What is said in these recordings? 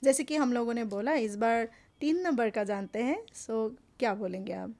जैसे कि हम लोगों ने बोला इस बार 3 नंबर का जानते हैं, सो क्या बोलेंगे आप?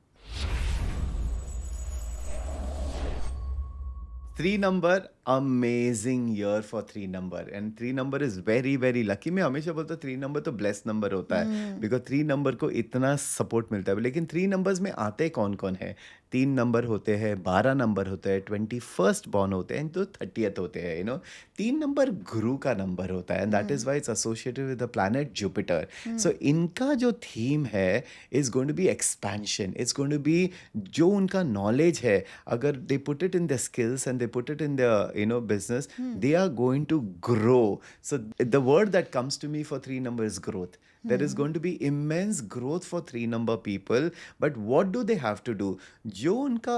3 number, amazing year for 3 number, and 3 number is very very lucky. मैं हमेशा बोलता हूँ 3 number तो ब्लेस नंबर होता है, हुँ, बिकॉज 3 number को इतना सपोर्ट मिलता है। लेकिन 3 numbers में आते कौन कौन है? 3 number होते हैं, 12 number होते हैं, 21st बॉर्न होते हैं, तो 30th होते हैं। 3 number गुरु का नंबर होता है, and that hmm, is why it's associated with the planet Jupiter. Hmm, so इनका जो थीम है is going to be expansion, it's going to be जो उनका नॉलेज है, अगर they put it in their skills and they put it in their business, hmm, they are going to grow. So the word that comes to me for 3 number is growth. There is hmm, going to be immense growth for 3 number people, but what do they have to do? जो उनका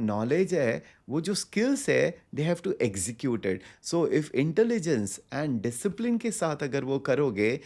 knowledge है, वो जो skills है, they have to execute it. So if intelligence and discipline के साथ अगर वो करोगे,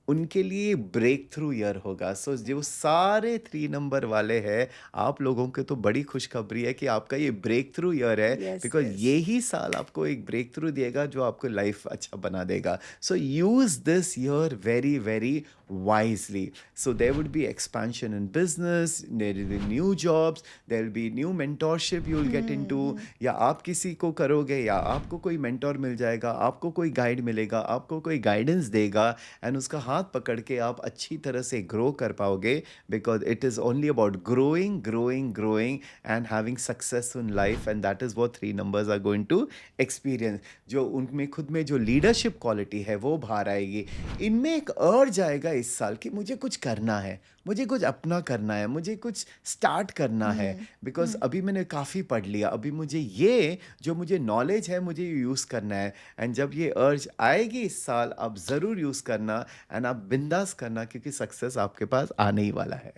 उनके लिए ब्रेक थ्रू ईयर होगा। सो जो सारे 3 नंबर वाले हैं, आप लोगों के तो बड़ी खुशखबरी है कि आपका ये ब्रेक थ्रू ईयर है, यस, बिकॉज़ यस। यही साल आपको एक ब्रेक थ्रू देगा जो आपको लाइफ अच्छा बना देगा। So use this year very, very wisely. So there would be expansion in business, there will be new jobs, there will be new mentorship you will get hmm, into, हुँ, या आप किसी को करोगे या आपको कोई मेंटोर मिल जाएगा, आपको कोई गाइड मिलेगा, आपको कोई गाइडेंस देगा, एंड उसका हाथ पकड़ के आप अच्छी तरह से ग्रो कर पाओगे, because it is only about growing growing growing and having success in life, and that is what 3 numbers are going to experience. जो उनमें खुद में जो लीडरशिप क्वालिटी है वो बाहर आएगी। इनमें एक अर्ज आएगा इस साल कि मुझे कुछ करना है, मुझे कुछ अपना करना है, मुझे कुछ स्टार्ट करना है, हुँ, बिकॉज हुँ। अभी मैंने काफ़ी पढ़ लिया, अभी मुझे ये जो मुझे नॉलेज है मुझे यूज़ करना है। एंड जब ये अर्ज आएगी इस साल, आप ज़रूर यूज़ करना, एंड आप बिंदास करना, क्योंकि सक्सेस आपके पास आने ही वाला है।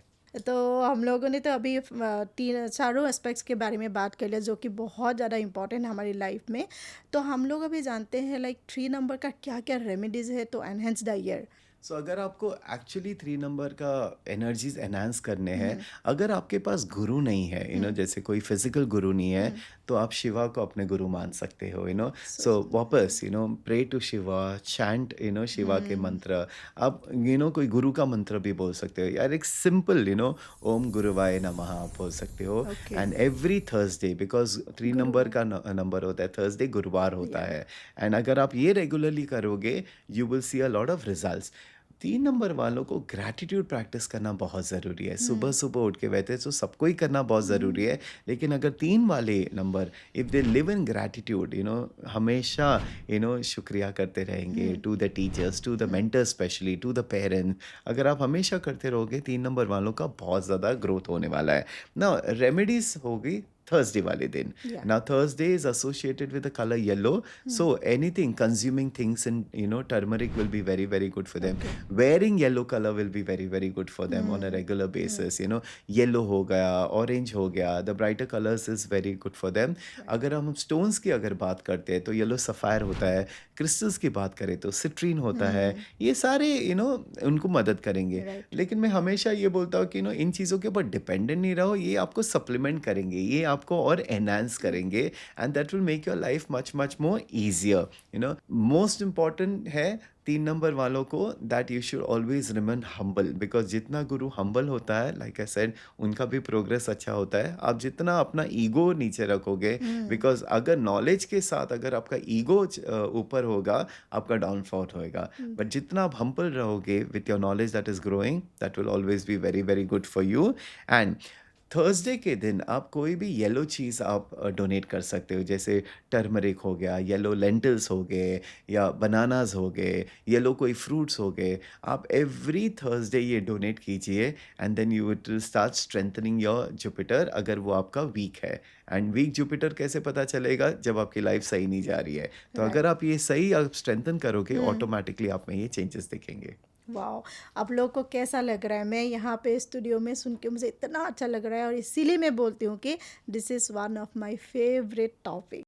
तो हम लोगों ने तो अभी तीन चारों एस्पेक्ट्स के बारे में बात कर लिया जो कि बहुत ज़्यादा इम्पोर्टेंट है हमारी लाइफ में। तो हम लोग अभी जानते हैं लाइक 3 नंबर का क्या-क्या रेमेडीज़ है टू एनहांस द ईयर? सो अगर आपको एक्चुअली 3 नंबर का एनर्जीज एनहांस करने हैं, हुँ, अगर आपके पास गुरु नहीं है, हुँ, जैसे कोई फिजिकल गुरु नहीं है, हुँ। तो आप शिवा को अपने गुरु मान सकते हो। सो सो वापस pray to Shiva, chant Shiva के हुँ, मंत्र। आप कोई गुरु का मंत्र भी बोल सकते हो यार, एक सिंपल ओम गुरुवाय नमः आप बोल सकते हो। Okay, and every Thursday, because 3 number गुरुवार, का नंबर होता है थर्सडे, गुरुवार होता या है। एंड अगर आप ये रेगुलरली करोगे, you will see a lot of results. 3 number वालों को ग्रैटिट्यूड प्रैक्टिस करना बहुत ज़रूरी है। सुबह हुँ, सुबह उठ के, वैसे तो सबको ही करना बहुत ज़रूरी हुँ, है, लेकिन अगर 3 वाले number if they live in gratitude, हमेशा शुक्रिया करते रहेंगे, hmm, to the teachers, to the hmm, mentor, specially to the parents. अगर आप हमेशा करते रहोगे, 3 नंबर वालों का बहुत ज़्यादा ग्रोथ होने वाला है ना। रेमेडीज होगी थर्सडे वाले दिन। या Now Thursday is associated with the color yellow, hmm, so anything consuming things in turmeric will be very very good for them. Okay, Wearing yellow color will be very very good for them on a hmm, regular hmm, basis. Yellow हो गया, orange हो गया, the brighter colors is very good for them. Right, अगर हम stones की अगर बात करते हैं तो येलो सफ़ायर होता है, क्रिस्टल्स की बात करें तो सिट्रीन होता है। हुँ, ये सारे उनको मदद करेंगे। राइट, लेकिन मैं हमेशा ये बोलता हूँ कि इन चीज़ों के ऊपर डिपेंडेंट नहीं रहो, ये आपको सप्लीमेंट करेंगे, ये आपको और एनहांस ट्रू, करेंगे, and that will make your life much much more easier. Most important है 3 नंबर वालों को, that you should always remain humble, because जितना गुरु हम्बल होता है, लाइक आई सेड, उनका भी प्रोग्रेस अच्छा होता है। आप जितना अपना ईगो नीचे रखोगे, हुँ, बिकॉज अगर नॉलेज के साथ अगर आपका ईगो ऊपर होगा, आपका डाउनफॉल होएगा। हुँ, बट जितना आप हम्बल रहोगे with your knowledge that is growing, that will always be very very good for you. And Thursday के दिन आप कोई भी येलो चीज़ आप डोनेट कर सकते हो, जैसे टर्मरिक हो गया, येलो लेंटिल्स हो गए, या बनानास हो गए, येलो कोई फ्रूट्स हो गए। आप एवरी थर्सडे ये डोनेट कीजिए, and then you will start strengthening your Jupiter, अगर वो आपका वीक है। एंड वीक जुपिटर कैसे पता चलेगा? जब आपकी लाइफ सही नहीं जा रही है। तो अगर राइट, आप ये सही आप स्ट्रेंथन करोगे, हुँ। ऑटोमेटिकली आप में ये चेंजेस दिखेंगे। वाओ! आप लोग को कैसा लग रहा है? मैं यहाँ पे स्टूडियो में सुन के मुझे इतना अच्छा लग रहा है और इसीलिए मैं बोलती हूँ कि this is one of my favourite topic.